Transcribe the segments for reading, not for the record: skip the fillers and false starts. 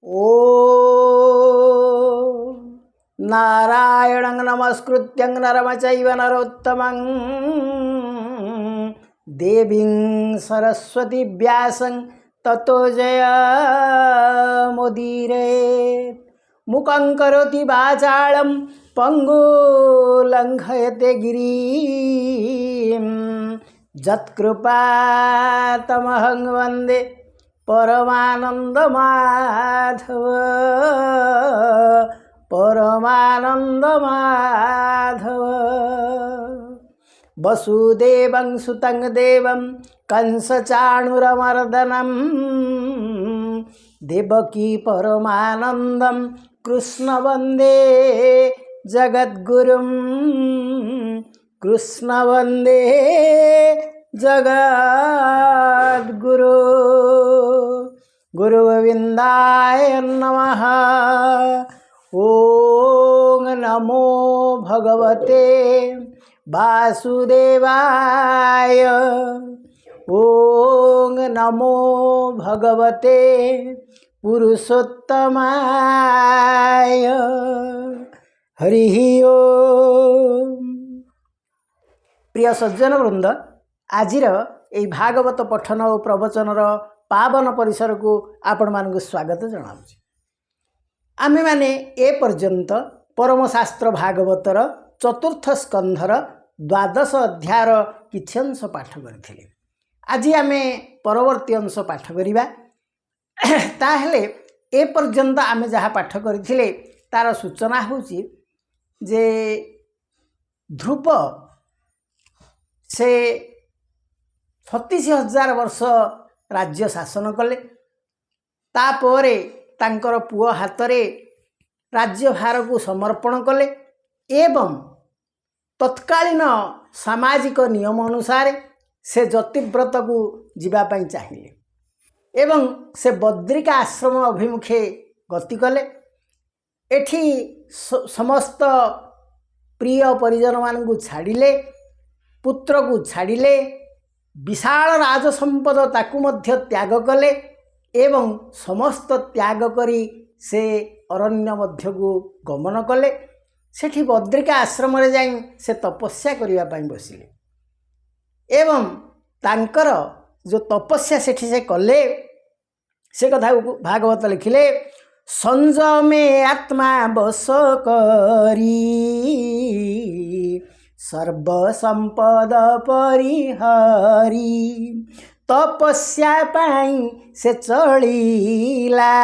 ओ नारायणं नमस्कृत्यं नरं चैव नरोत्तमं देवीं सरस्वती व्यासं ततो जयमुदीरयेत्। मुखं करोति वाचालं पङ्गुलङ्घयते गिरिं यत्कृपातमहं वन्दे परमानन्दमाधव परमानन्दमाधव। वसुदेवं सुतं देवं कंसचाणूरमर्दनं देवकी परमानन्दं कृष्ण वन्दे जगद्गुरुं कृष्ण वन्दे जगद्गुरु। गुरुगोविन्दाय नमः। ॐ नमो भगवते वासुदेवाय। ॐ नमो भगवते पुरुषोत्तमाय। हरि ओम। प्रिय सज्जन वृंद, आजिर यही भागवत पठन और प्रवचनर पावन परिसर को आपण मानक स्वागत जनाऊँ। आमे माने ए पर्यंत परमशास्त्र भागवतर चतुर्थ स्कंधर द्वादश अध्यायर किछि अंश पाठ करथिले। आज आमे परवर्ती अंश पाठ करिबा। ताहेले ए पर्यंत आमे जहाँ पाठ करथिले तार सूचना होची जे ध्रुव से 36,000 वर्ष राज्य शासन कले। तापरे तांकर पुओ हातरे राज्यभार को समर्पण कले एवं तत्कालीन सामाजिक नियम अनुसार से जतिव्रत को जीवाई चाहिए एवं से बद्रिका आश्रम अभिमुखे गति कले। एठी समस्त प्रिय परिजन मान को छाड़िले, पुत्र को छाड़िले, विशाल राजसंपद ताकू मध्य त्याग कले एवं समस्त त्याग करी से अरण्य मध्य को गमन कले। सेठी बद्रिका आश्रम रे जाई से तपस्या करिया पाई बसिले एवं तांकर जो तपस्या सेठी से कले से कथा भागवत लिखिले। संजमे आत्मा बस करी सर्व संपद परिहरी तपस्या पाई से चलिला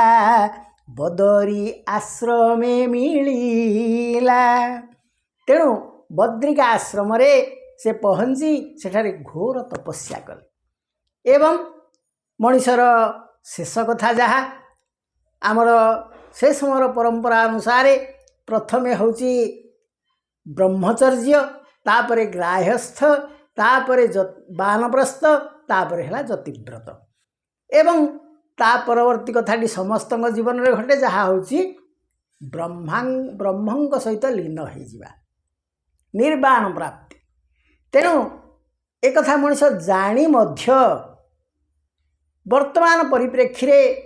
बदरी आश्रमे मिलिला। तेणु बद्रिका आश्रम रे से पहुँची सेठारे घोर तपस्या कले एवं मनीषर शेष कथा जहाँ आमर से समय परंपरा अनुसार प्रथमे होची ब्रह्मचर्य, तापरे ग्राह्यस्थ, तापरे बानप्रस्थ, तापरे हला जतिव्रत एवं ता परवर्ती कथाटी समस्त जीवन में घटे जहाँ होची ब्रह्मंक सहित लीन हो जिबा निर्वाण प्राप्ति। तेणु एक कथा मनुष्य जानी मध्य वर्तमान परिप्रेक्षी रे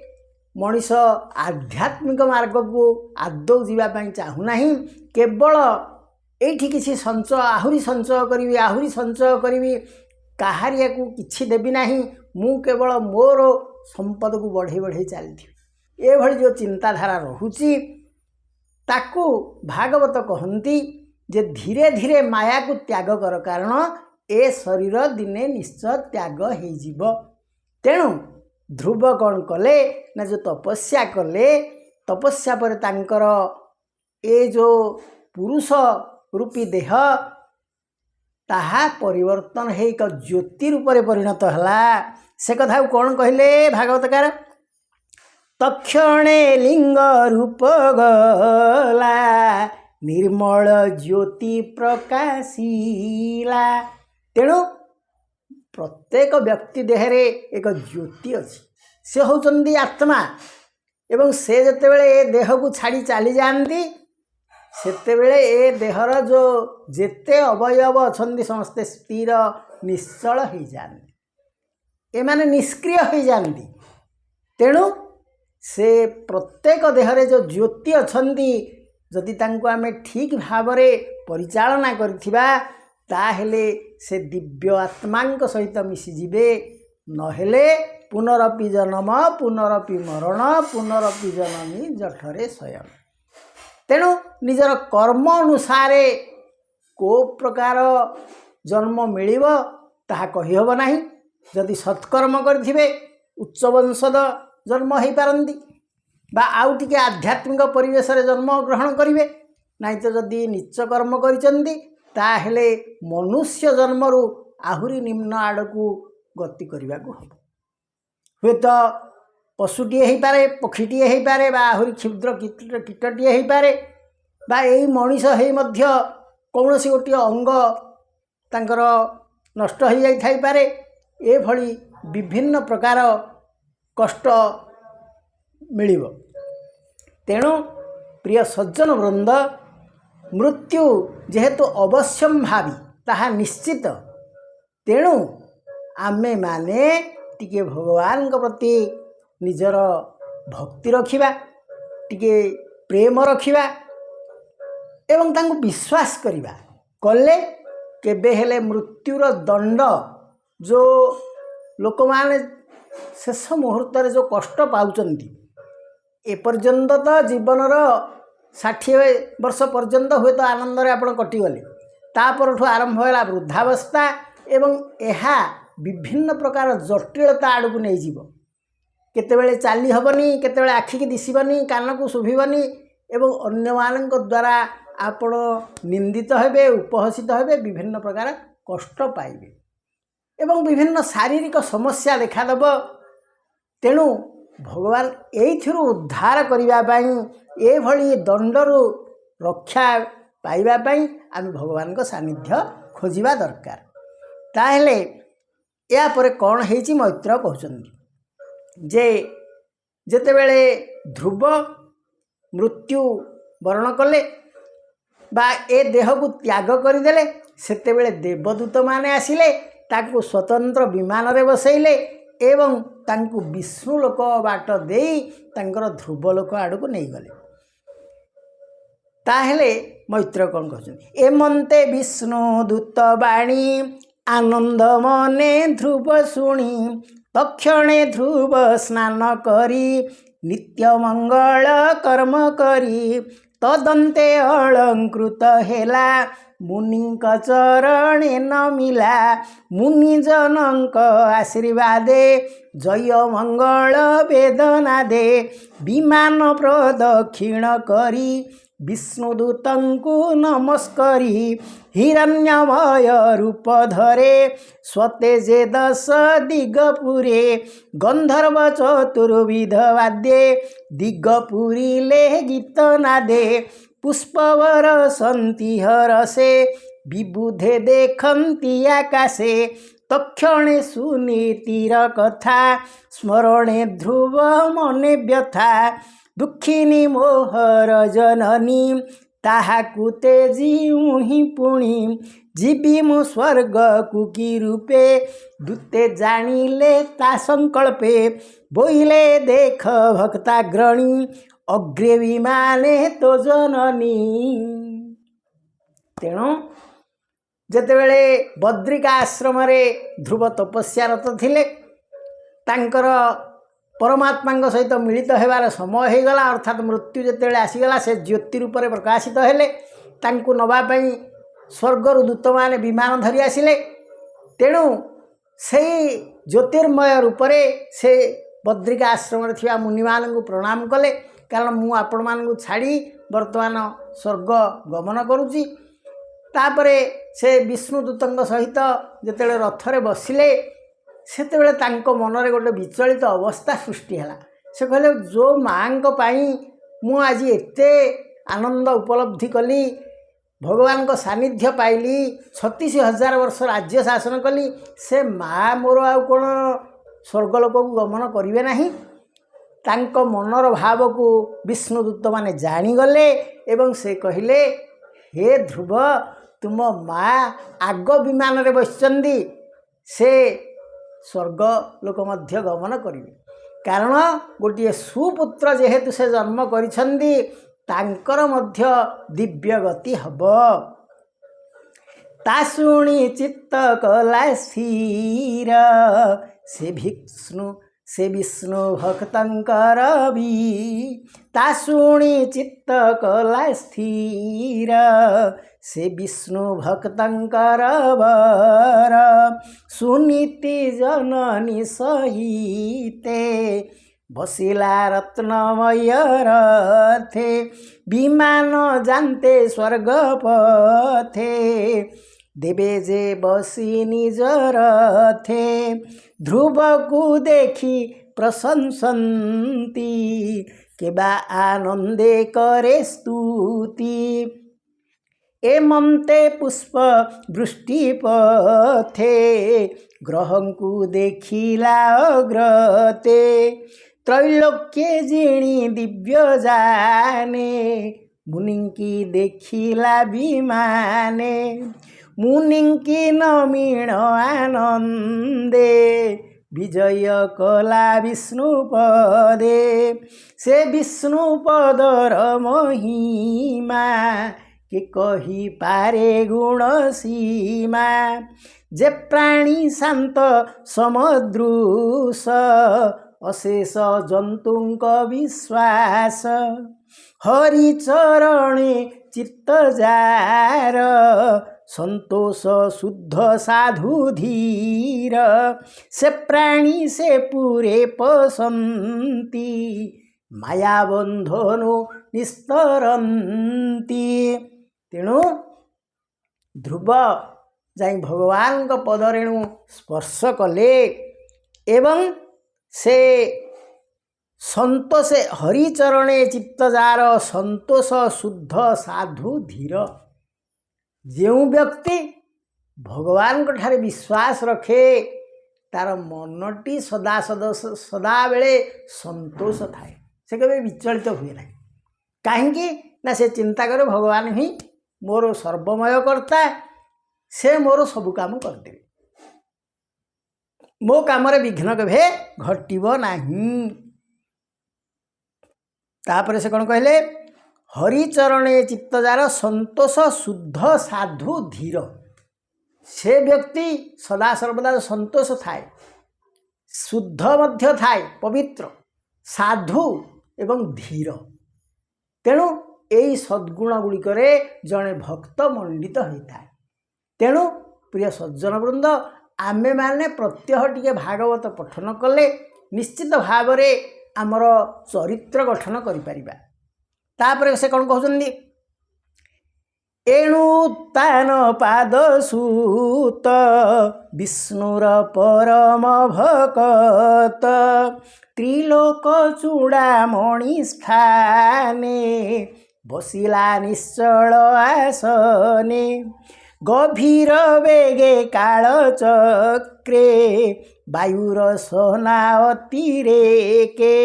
मनुष्य आध्यात्मिक मार्ग को आदौ जीवाई चाहूना, केवल एठी किसी संचय आहुरी संचय करी काहारिया को किछि देबी नाही, मु केवल मोर संपद को बढ़े बढ़े चलती ये भली जो चिंताधारा रहुची ताकू भागवत कहती जे धीरे धीरे माया को त्याग कर, कारण ए शरीर दिने निश्चय त्याग हो जीव। तेणु ध्रुव कौन कले ना जो तपस्या कले, तपस्या पर तांकर ए जो पुरुष रूपी देह ताहा परिवर्तन है एक ज्योति रूप में परिणत हला। से कथा कौन कहले भागवतकार, तक्षणे लिंग रूप गला निर्मल ज्योति प्रकाशिला। तेणु प्रत्येक व्यक्ति देहरे एक ज्योति अच्छी, से होचंदी आत्मा एवं से जेतेबेले ए देह को छाड़ी चली जाती सेतेबेले ए देहर जो जेते अवयव अच्छी समस्ते स्थिर निश्चल हो जाती, एमाने निष्क्रिय हो जाती। तेणु से प्रत्येक देहरे जो ज्योति अछंती जदि तांको आमे ठीक भावरे परिचालना करथिबा ताहेले से दिव्य आत्मांक सहित मिशिजिबे नहेले पुनरपि जन्म पुनरपि मरण पुनरपि जननी जठरे शयन। तेणु निजर कर्म अनुसारे को प्रकार जन्म मिलिब ताहा कहि हब नाही। जदि सत्कर्म करथिबे उच्च वंशद जन्म हो पारती बा आउ टिके आध्यात्मिक परिवेश रे जन्म ग्रहण करिवे, नाई तो जदि नीच कर्म करिसेंती ताहेले मनुष्य जन्मरू आहुरी निम्न आड़कू गति करने को हम। हे तो पशुटीए हो पारे, पक्षीटीए हो पारे, बा आहुरी क्षुद्र कीटटीए हो पारे, बा यही मनीष हो कौन सी गोटे अंग तांकर नष्ट हो जाई पारे। ए भली विभिन्न प्रकार कष्ट मिलिब। तेणु प्रिय सज्जन वृंद, मृत्यु जेहेतु अवश्यम भावी ताहा निश्चित। तेणु आमे माने टिके भगवान प्रति निजर भक्ति रखिबा, टिके प्रेम रखिबा एवं तांको विश्वास करिबा कले केबे हेले मृत्युर दंड जो लोक माने शेष मुहूर्त रे जो कष्ट पाउचंती एपर्यंत तो जीवनर 60 वर्ष पर्यंत हुए तो आनंद रे आपण कटिगले, तापरठू आरंभ होला वृद्धावस्था एवं एहा विभिन्न प्रकार जटिलता आड़क नहीं जीव। केतेबेले चाली हबनी, केतेबेले आखि की दिसबनी, कान को शुभिबनी एवं अन्य मानक द्वारा आपण निंदित हेबे, उपहसित हेबे, विभिन्न प्रकार कष्ट पाइबे एवं विभिन्न शारीरिक समस्या देखा देब। तेणु भगवान एइथिरु उद्धार करिबा पई ए भली दंडरू रक्षा पाइबा पई आम भगवान को सानिध्य खोजिबा दरकार। ताहेले या परे कौन हेची मैत्र कहउछन्ती जे जेतेबेले ध्रुव मृत्यु वरण कले बा ए देह को त्याग करदेले सेतेबेले देवदूत माने आसिले ताकू स्वतंत्र विमान रे बसैले एवं तांकू विष्णु लोक बाट देई तांकर ध्रुव लोक आड़क नहीं गले। ताहेले मैत्र कौन कहउछन्ती एमंते विष्णु दूत बाणी आनंद मने ध्रुव शुणी तक्षणे ध्रुव स्नान करी नित्य मंगल कर्म करी तदंते अलंकृत हेला मुनिंक चरणे न मिला मुनिजनक आशीर्वादे जय मंगल वेदना दे विमान प्रदक्षिण करी विष्णुदूतंकु नमस्करी हिरण्यमय रूप धरे स्वतेजे 10 दिगपुरे गंधर्व चतुर्विध वाद्ये दिगपुरी ले गीत नादे पुष्पवर सन्ति हरसे विबुधे देखन्ति आकाशे तक्षणे सुनीतिर कथा स्मरणे ध्रुव मने व्यथा दुखिनी मोहर जननी ताहाकु तेजी ही पुणी जीवी मु स्वर्ग कुकी रूपे दूते जानिले ता संकल्पे बोइले देख भक्ताग्रणी अग्रे विमाने तो जननी। तेणु जेतेबेले बद्रिका आश्रम रे ध्रुव तपस्यारत थिले तांकर परमात्मा सहित मिलित होबार समय हो गला, अर्थात मृत्यु जेतेबेले आसीगला से ज्योति रूप में प्रकाशित हेले तांकु नवापाई स्वर्गर दूत माने विमान धरी आसिले। तेणु से ज्योतिर्मय रूप से बद्रिका आश्रम रे थिबा मुनि मानकु प्रणाम कले, कारण मु आपण मानकु छाड़ी वर्तमान स्वर्ग गमन करुची। तापरे से विष्णुदूतंक सहित जेतेबेले रथरे बसिले सेतेबेले तांको मनरे गोटे विचलित अवस्था सृष्टि हैला। से कहले जो माँ मु आज एते आनंद उपलब्धि कली, भगवान को सानिध्य पाइली, 36,000 वर्ष राज्य शासन कली, से माँ मोर आ कौन स्वर्गलोक को गमन करिवे नाही। तांको मनर भाव को विष्णुदूत माने जानीगले एवं से कहले हे ध्रुव तुम माँ आग विमान रे बसचंदी, से स्वर्ग लोक मध्य गमन करिवे। କାରଣ ଗୋଟିଏ ସୁପୁତ୍ର ଯେହେତୁ ସେ ଜନ୍ମ କରିଛନ୍ତି ତାଙ୍କର ମଧ୍ୟ ଦିବ୍ୟ ଗତି ହେବ। ତା ଶୁଣି ଚିତ୍ତ କଲା ସ୍ଥିର ସେ ବିଷ୍ଣୁ ଭକ୍ତଙ୍କର ବି। ତା ଶୁଣି ଚିତ୍ତ କଲା ସ୍ଥିର ସେ ବିଷ୍ଣୁ ଭକ୍ତଙ୍କର ବର। ସୁନୀତି ଜନନୀ ସହିତେ ବସିଲା ରତ୍ନମୟ ରଥେ। ବିମାନ ଯାନ୍ତେ ସ୍ୱର୍ଗ ପଥେ ଦେବେ ଯେ ବସି ନିଜ ରଥେ। ଧ୍ରୁବକୁ ଦେଖି ପ୍ରଶଂସନ୍ତି କେବା ଆନନ୍ଦେ କରେ ସ୍ତୁତି। ଏମନ୍ତେ ପୁଷ୍ପ ବୃଷ୍ଟି ପଥେ ଗ୍ରହଙ୍କୁ ଦେଖିଲା ଅଗ୍ରତେ। ତ୍ରୈଲୋକ୍ୟ ଜିଣି ଦିବ୍ୟ ଜାନେ ମୁନିଙ୍କି ଦେଖିଲା ବିମାନେ। ମୁନିଙ୍କି ନମିଣ ଆନନ୍ଦେ ବିଜୟ କଲା ବିଷ୍ଣୁ ପଦେ। ସେ ବିଷ୍ଣୁ ପଦର ମହିମା କେ କହିପାରେ ଗୁଣ ସୀମା। ଯେ ପ୍ରାଣୀ ଶାନ୍ତ ସମଦୃଶ ଅଶେଷ ଜନ୍ତୁଙ୍କ ବିଶ୍ୱାସ। ହରିଚରଣେ ଚିତ୍ତ ଯାର ସନ୍ତୋଷ ଶୁଦ୍ଧ ସାଧୁ ଧୀର। ସେ ପ୍ରାଣୀ ସେ ପୁରେ ପଶନ୍ତି ମାୟା ବନ୍ଧନୁ ନିସ୍ତରନ୍ତି। ତେଣୁ ଧ୍ରୁବ ଯାଇ ଭଗବାନଙ୍କ ପଦରେଣୁ ସ୍ପର୍ଶ କଲେ ଏବଂ ସେ ସନ୍ତୋଷ ହରିଚରଣେ ଚିତ୍ତଜାର ସନ୍ତୋଷ ଶୁଦ୍ଧ ସାଧୁ ଧୀର। ଯେଉଁ ବ୍ୟକ୍ତି ଭଗବାନଙ୍କ ଠାରେ ବିଶ୍ୱାସ ରଖେ ତାର ମନଟି ସଦାବେଳେ ସନ୍ତୋଷ ଥାଏ। ସେ କେବେ ବିଚଳିତ ହୁଏ ନାହିଁ। କାହିଁକି ନା ସେ ଚିନ୍ତା କରେ ଭଗବାନ ହିଁ ମୋର ସର୍ବମୟ କର୍ତ୍ତା। ସେ ମୋର ସବୁ କାମ କରିଦେବେ, ମୋ କାମରେ ବିଘ୍ନ କେବେ ଘଟିବ ନାହିଁ। ତାପରେ ସେ କ'ଣ କହିଲେ? ହରିଚରଣେ ଚିତ୍ତଜାର ସନ୍ତୋଷ ଶୁଦ୍ଧ ସାଧୁ ଧୀର। ସେ ବ୍ୟକ୍ତି ସଦାସର୍ବଦା ସନ୍ତୋଷ ଥାଏ, ଶୁଦ୍ଧ ମଧ୍ୟ ଥାଏ, ପବିତ୍ର, ସାଧୁ ଏବଂ ଧୀର। ତେଣୁ ଏହି ସଦ୍ଗୁଣ ଗୁଡ଼ିକରେ ଜଣେ ଭକ୍ତ ମଣ୍ଡିତ ହୋଇଥାଏ। ତେଣୁ ପ୍ରିୟ ସଜ୍ଜନ ବୃନ୍ଦ, ଆମେମାନେ ପ୍ରତ୍ୟହ ଟିକେ ଭାଗବତ ପଠନ କଲେ ନିଶ୍ଚିତ ଭାବରେ ଆମର ଚରିତ୍ର ଗଠନ କରିପାରିବା। ତାପରେ ସେ କ'ଣ କହୁଛନ୍ତି? ଏଣୁ ଉତ୍ତାନ ପାଦ ସୁତ ବିଷ୍ଣୁର ପରମ ଭକତ। ତ୍ରିଲୋକ ଚୂଡ଼ାମଣି ସ୍ଥାନେ ବସିଲା ନିଶ୍ଚଳ ଆସନେ। ଗଭୀର ବେଗେ କାଳ ଚକ୍ରେ ବାୟୁର ସନା ଅତିରେକେ।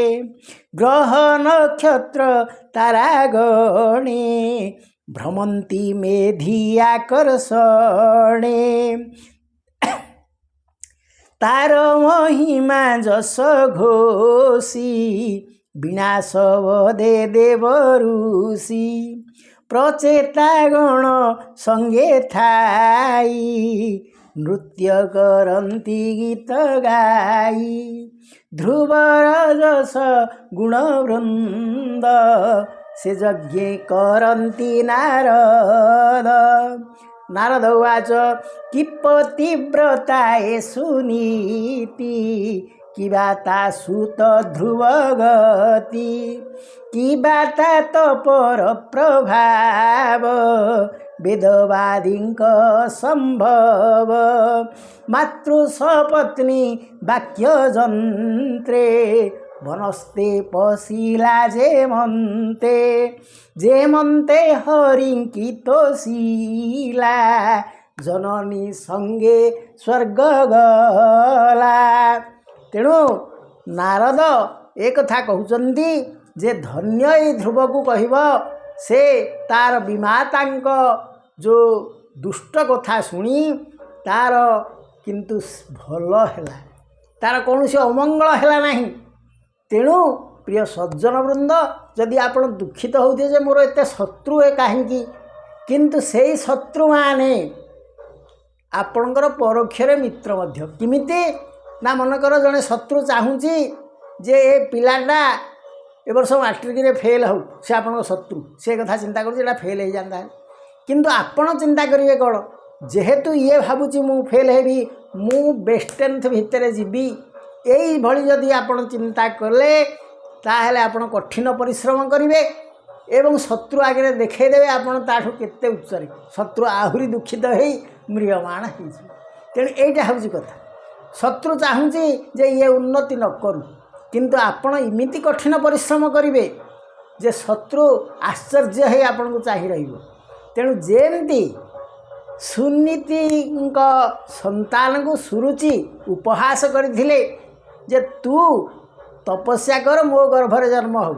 ଗ୍ରହ ନକ୍ଷତ୍ର ତାରାଗଣେ ଭ୍ରମନ୍ତି ମେଧି ଆକର୍ଷଣେ। ତାର ମହିମା ଯଶ ଘୋଷି ବିନାଶ ବଦେ ଦେବ ଋଷି। ପ୍ରଚେତା ଗଣ ସଙ୍ଗେ ଥାଇ ନୃତ୍ୟ କରନ୍ତି ଗୀତ ଗାଇ। ଧ୍ରୁବର ଯଶ ଗୁଣ ବୃନ୍ଦ ସେ ଯଜ୍ଞ କରନ୍ତି ନାରଦ। ନାରଦ ଉବାଚ କିପତିବ୍ରତା ଏ ସୁନୀତି କିବା ତା ସୁତ ଧ୍ରୁବ ଗତି। କିବା ତା ତପର ପ୍ରଭାବ ବେଦବାଦୀଙ୍କ ସମ୍ଭବ। ମାତୃ ସପତ୍ନୀ ବାକ୍ୟ ଯନ୍ତ୍ରେ ବନସ୍ତେ ପଶିଲା ଯେ ମନ୍ତେ ହରିଙ୍କି ତୋଷିଲା। ଜନନୀ ସଙ୍ଗେ ସ୍ୱର୍ଗ ଗଲା। ତେଣୁ ନାରଦ ଏକଥା କହୁଛନ୍ତି ଯେ ଧନ୍ୟ ଏଇ ଧ୍ରୁବକୁ କହିବ, ସେ ତାର ବିମାତାଙ୍କ ଯେଉଁ ଦୁଷ୍ଟ କଥା ଶୁଣି ତାର କିନ୍ତୁ ଭଲ ହେଲା, ତାର କୌଣସି ଅମଙ୍ଗଳ ହେଲା ନାହିଁ। तेणु प्रिय सज्जन वृंद जदि आप दुखित होते जे मोर एत शत्रु है कहीं किंतु से शत्रु माने आपणकर परोक्षरे मित्र मध्य किमिति ना मनकर जड़े शत्रु चाहूँगी जे ए पिलाटा ए वर्ष मैट्रिक रे फेल हो से आपन शत्रु से कथा चिंता कर फेल हो जाता है किंतु आपण चिंता करेंगे कौन जेहेतु ये भावुची मु फेल हेबी मु बेस्ट टेन्थ भितर जीवी यही भली जदि आपण चिंता कले ताहले आपण कठिन परिश्रम करेंगे एवं शत्रु आगे देखईदेवे आपण ताठू केते उच्चरे शत्रु आहुरी दुखित हो म्रियमाण हो तेणु यहीटा हूँ कथा शत्रु चाहूँगी जे ये उन्नति न करू किंतु आपण इमिति कठिन परिश्रम करेंगे जे शत्रु आश्चर्य है आपण को चाही रहिबो तेणु जेमती सुनीति संतान को सुरुचि उपहास करथिले जे तू तपस्या कर मो गर्भरे जन्म हो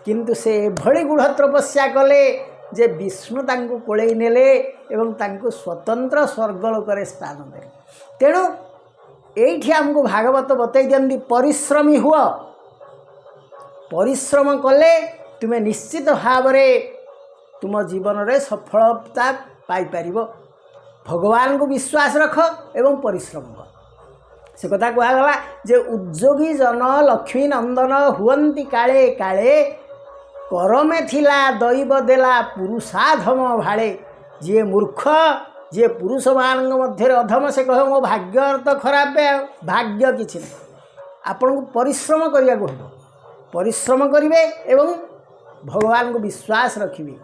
किंतु से भली गुढ़ तपस्या कले जे विष्णु तांको कोळेई नेले एवं तांको स्वतंत्र स्वर्गलोक स्थान दे तेणु एठी हमको भागवत बतई दियंती परिश्रमी हुआ परिश्रम कले तुम्हें निश्चित भाव तुम जीवन रे सफलता पाई परिबो भगवान को विश्वास रख एवं परिश्रम कर से कथा कहगला जे उद्योगी जन लक्ष्मी नंदन हुअंती काले काले करमे थिला दैव देला पुरुषाधम भाड़े जी मूर्ख जी पुरुष मान मध्य अधम से कह मो भाग्य तो खराब है भाग्य किसी ना आपण को परिश्रम करिया को परिश्रम करिवे एवं भगवान को विश्वास रखिवे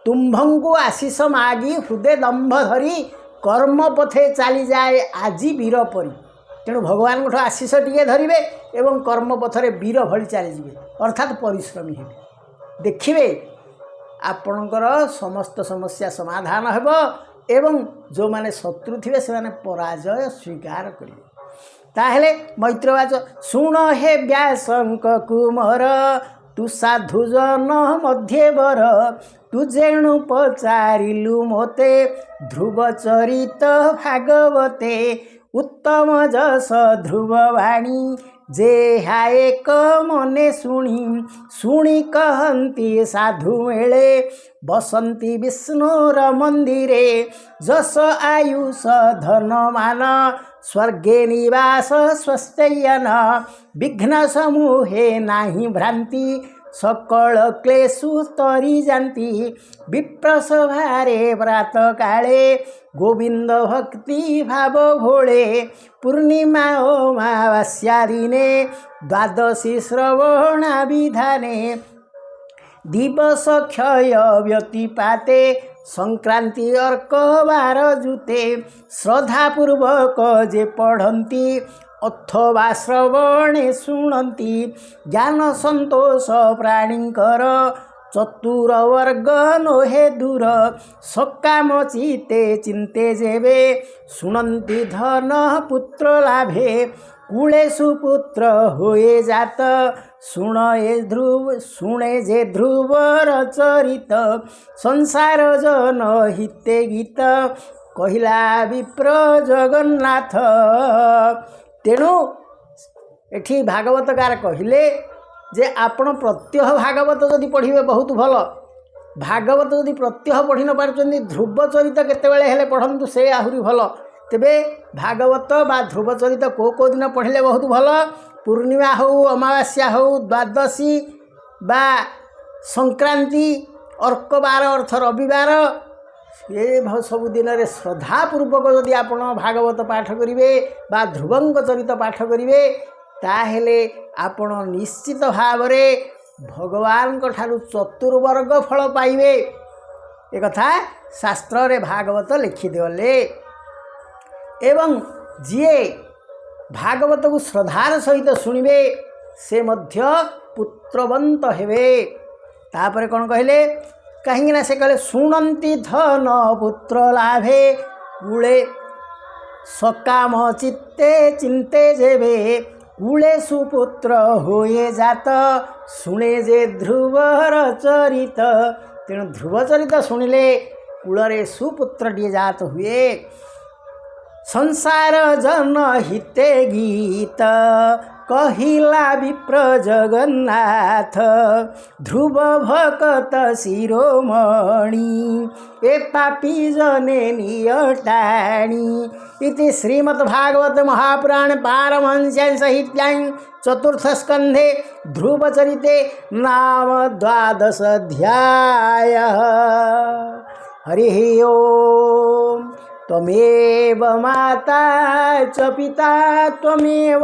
तुम्भंकु आशीष मागी हृदय दंभ धरी कर्म पथे चली जाए आजी वीर परी तेणु भगवान को आशीष टिके धरिवे एवं कर्म पथरे वीर भली चलीजे अर्थात परिश्रमी हे देखिए आपणकर समस्त समस्या समाधान हेब एवं जो माने शत्रु थे से माने पराजय स्वीकार करेंगे ताहले मैत्रवाच शुण हे व्यासंक कुमर तू साधुजन मध्यवर तू जेणु पचारिलु मोते ध्रुव चरित भागवते उत्तम जस ध्रुववाणी जे हाएक मने शुणी कहंती साधु मेले बसंती विष्णुर मंदिरे जस आयुष धन मान स्वर्गे निवास स्वस्थयन विघ्न समूहे नाही भ्रांति सकल क्लेशु तरी जाती विप्रसभारे प्रात काले गोविंद भक्ति भाव भोले पूर्णिमा अमावास्या दिने द्वादशी श्रवणा विधाने दिवस क्षय व्यतिपाते संक्रांति अर्क बार जुते श्रद्धापूर्वक जे पढ़ंती अथवा श्रवणे शुणंती ज्ञान संतोष प्राणींकर चतुर वर्ग नोहे दूर सकाम चिते चिंते जेबे शुणंती धन पुत्र लाभे कूले सुपुत्र होए जात शुणे जे ध्रुवर चरित संसार जन हिते गीत कहिला विप्र जगन्नाथ तेणु एठी भागवतकार कहिले जे आपण प्रत्यह भागवत जदि पढ़िबे बहुत भल भागवत जदि प्रत्यह पढ़ी न पारुचंदी ध्रुव चरित केतेबेले हेले पढ़ंतु से आहुरी भल तेबे भागवत बा ध्रुव चरित को दिन पढ़िले बहुत भल पूर्णिमा हो अमावास्या हो द्वादशी बा संक्रांति अर्क बार अर्थ रविवार ये सब दिन में श्रद्धापूर्वक जदि आप भागवत पाठ करेंगे बा ध्रुवंक चरित पाठ करेंगे ताहेले आपण निश्चित भाव भगवान ठारू चतुर्वर्ग फल पाइबे एक कथा शास्त्र रे भागवत लिखिदेले एवं जी भागवत को श्रद्धार सहित शुणिबे से मध्य पुत्रवंत हेबे तापर कौन कहले कहीं से कहले शुणंती धन पुत्र लाभे कूले सकाम चित्ते चिंते जेबे कूले सुपुत्र होए जात शुणे जे ध्रुवर चरित तेणु ध्रुव चरित शुणिले कूलरे सुपुत्रटिए जात हुए संसार जन हिते गीत कहिला विप्र जगन्नाथ ध्रुव भक्त शिरोमणि ए पापी जने नियटाणी। इति श्रीमद्भागवत महापुराण पारमहंस्यां संहितायां चतुर्थस्कन्धे ध्रुवचरिते नाम 12 अध्यायः। हरिः ओम्। त्वमेव माता च पिता त्वमेव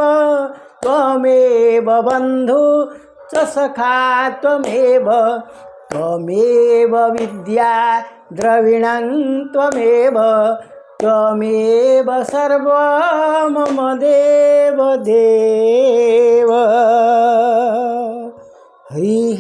बन्धु च सखा त्वमेव विद्या द्रविणं त्वमेव सर्वं मम देव। हरि